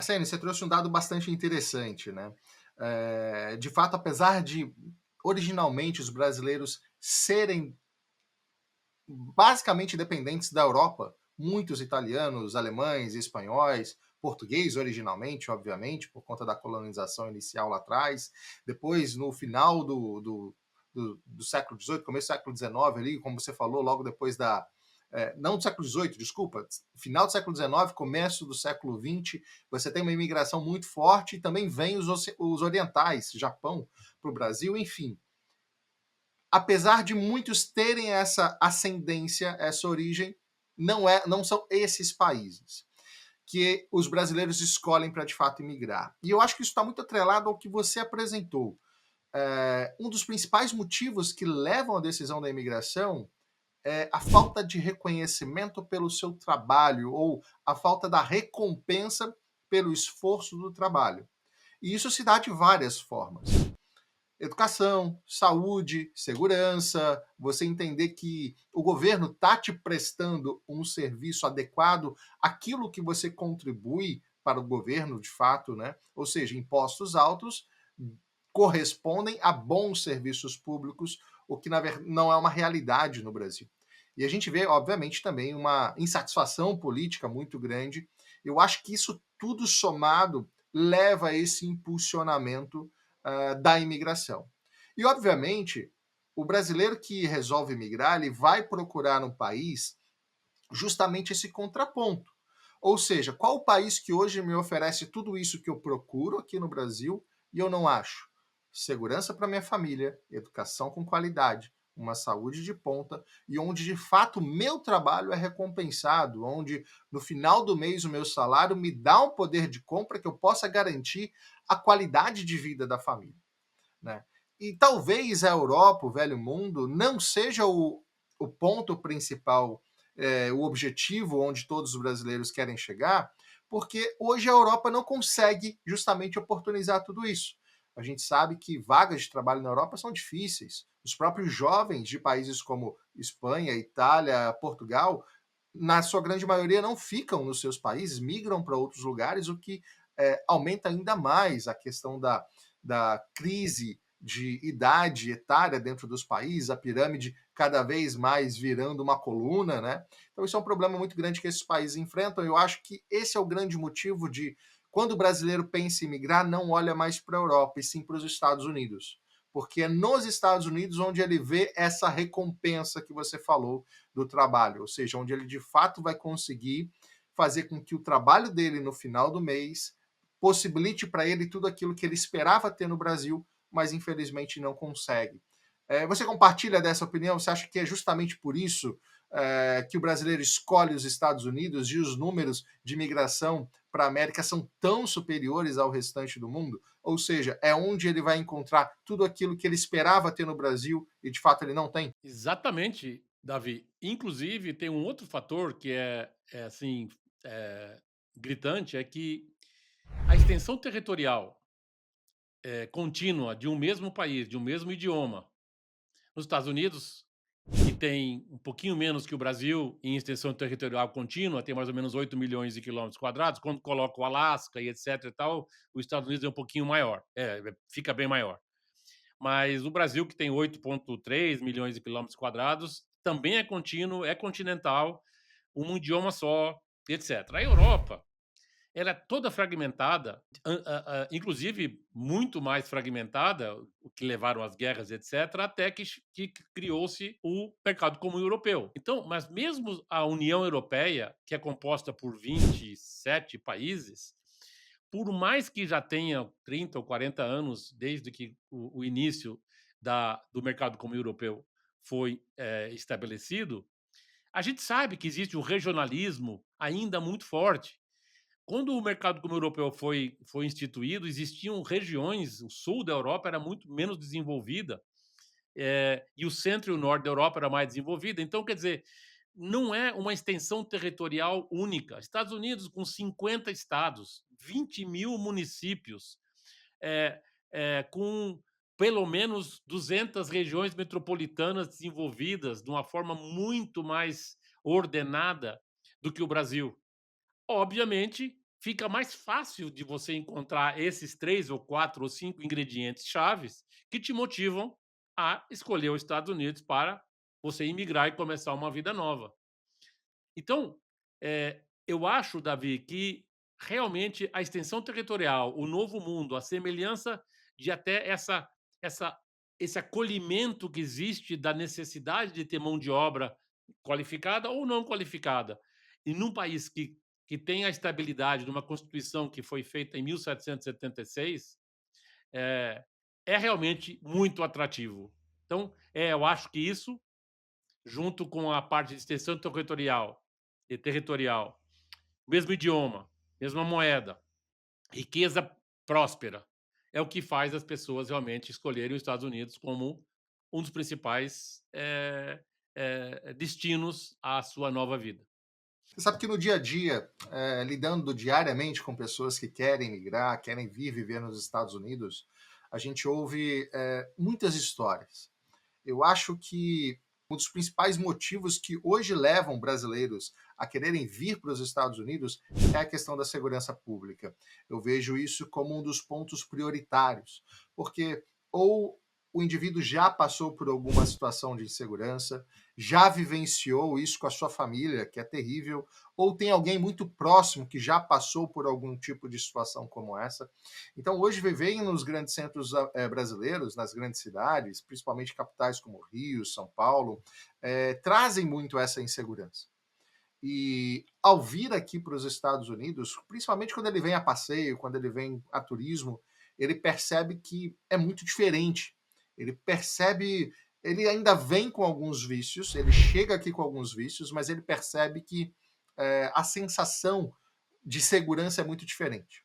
Arsênio, você trouxe um dado bastante interessante, né? De fato, apesar de originalmente os brasileiros serem basicamente dependentes da Europa, muitos italianos, alemães, espanhóis, português originalmente, obviamente, por conta da colonização inicial lá atrás. Depois, no final do século XVIII, começo do século XIX, ali, como você falou, logo depois da. Não do século XVIII, desculpa, final do século XIX, começo do século XX, você tem uma imigração muito forte e também vem os orientais, Japão, para o Brasil, enfim. Apesar de muitos terem essa ascendência, essa origem, não são esses países que os brasileiros escolhem para de fato imigrar. E eu acho que isso está muito atrelado ao que você apresentou. Um dos principais motivos que levam à decisão da imigração é a falta de reconhecimento pelo seu trabalho ou a falta da recompensa pelo esforço do trabalho. E isso se dá de várias formas: educação, saúde, segurança, você entender que o governo está te prestando um serviço adequado àquilo que você contribui para o governo, de fato, né? Ou seja, impostos altos correspondem a bons serviços públicos, o que na verdade não é uma realidade no Brasil. E a gente vê, obviamente, também uma insatisfação política muito grande. Eu acho que isso tudo somado leva a esse impulsionamento da imigração. E, obviamente, o brasileiro que resolve migrar, ele vai procurar no país justamente esse contraponto. Ou seja, qual o país que hoje me oferece tudo isso que eu procuro aqui no Brasil e eu não acho? Segurança para minha família, educação com qualidade, uma saúde de ponta e onde de fato meu trabalho é recompensado, onde no final do mês o meu salário me dá um poder de compra que eu possa garantir a qualidade de vida da família, né? E talvez a Europa, o velho mundo, não seja o ponto principal, o objetivo onde todos os brasileiros querem chegar, porque hoje a Europa não consegue justamente oportunizar tudo isso. A gente sabe que vagas de trabalho na Europa são difíceis. Os próprios jovens de países como Espanha, Itália, Portugal, na sua grande maioria, não ficam nos seus países, migram para outros lugares, o que aumenta ainda mais a questão da crise de idade etária dentro dos países, a pirâmide cada vez mais virando uma coluna, né? Então isso é um problema muito grande que esses países enfrentam. Eu acho que esse é o grande motivo de, quando o brasileiro pensa em migrar, não olha mais para a Europa, e sim para os Estados Unidos. Porque é nos Estados Unidos onde ele vê essa recompensa que você falou do trabalho, ou seja, onde ele de fato vai conseguir fazer com que o trabalho dele no final do mês possibilite para ele tudo aquilo que ele esperava ter no Brasil, mas infelizmente não consegue. Você compartilha dessa opinião? Você acha que é justamente por isso que o brasileiro escolhe os Estados Unidos e os números de migração para a América são tão superiores ao restante do mundo? Ou seja, é onde ele vai encontrar tudo aquilo que ele esperava ter no Brasil e de fato ele não tem? Exatamente, Davi. Inclusive, tem um outro fator que é assim, eh, gritante, é que a extensão territorial, contínua de um mesmo país, de um mesmo idioma, nos Estados Unidos, que tem um pouquinho menos que o Brasil em extensão territorial contínua, tem mais ou menos 8 milhões de quilômetros quadrados. Quando coloca o Alasca e etc e tal, os Estados Unidos é um pouquinho maior, fica bem maior. Mas o Brasil, que tem 8,3 milhões de quilômetros quadrados, também é contínuo, é continental, um idioma só, etc. A Europa, ela é toda fragmentada, inclusive muito mais fragmentada, o que levaram às guerras, etc., até que criou-se o mercado comum europeu. Então, mas mesmo a União Europeia, que é composta por 27 países, por mais que já tenha 30 ou 40 anos desde que o início do mercado comum europeu foi estabelecido, a gente sabe que existe um regionalismo ainda muito forte. Quando o mercado comum europeu foi instituído, existiam regiões, o sul da Europa era muito menos desenvolvida, e o centro e o norte da Europa era mais desenvolvida. Então, quer dizer, não é uma extensão territorial única. Estados Unidos, com 50 estados, 20 mil municípios, eh com pelo menos 200 regiões metropolitanas desenvolvidas de uma forma muito mais ordenada do que o Brasil. Obviamente fica mais fácil de você encontrar esses 3 ou 4 ou 5 ingredientes chaves que te motivam a escolher os Estados Unidos para você imigrar e começar uma vida nova. Então, eu acho, Davi, que realmente a extensão territorial, o novo mundo, a semelhança de até essa esse acolhimento que existe da necessidade de ter mão de obra qualificada ou não qualificada, e num país que tem a estabilidade de uma Constituição que foi feita em 1776, é é realmente muito atrativo. Então, eu acho que isso, junto com a parte de extensão territorial, mesmo idioma, mesma moeda, riqueza próspera, é o que faz as pessoas realmente escolherem os Estados Unidos como um dos principais destinos à sua nova vida. Você sabe que no dia a dia, lidando diariamente com pessoas que querem migrar, querem vir viver nos Estados Unidos, a gente ouve muitas histórias. Eu acho que um dos principais motivos que hoje levam brasileiros a quererem vir para os Estados Unidos é a questão da segurança pública. Eu vejo isso como um dos pontos prioritários, porque ou o indivíduo já passou por alguma situação de insegurança, já vivenciou isso com a sua família, que é terrível, ou tem alguém muito próximo que já passou por algum tipo de situação como essa. Então, hoje, viver nos grandes centros brasileiros, nas grandes cidades, principalmente capitais como Rio, São Paulo, trazem muito essa insegurança. E ao vir aqui para os Estados Unidos, principalmente quando ele vem a passeio, quando ele vem a turismo, ele percebe que é muito diferente. Ele percebe, ele ainda vem com alguns vícios, ele chega aqui com alguns vícios, mas ele percebe que a sensação de segurança é muito diferente.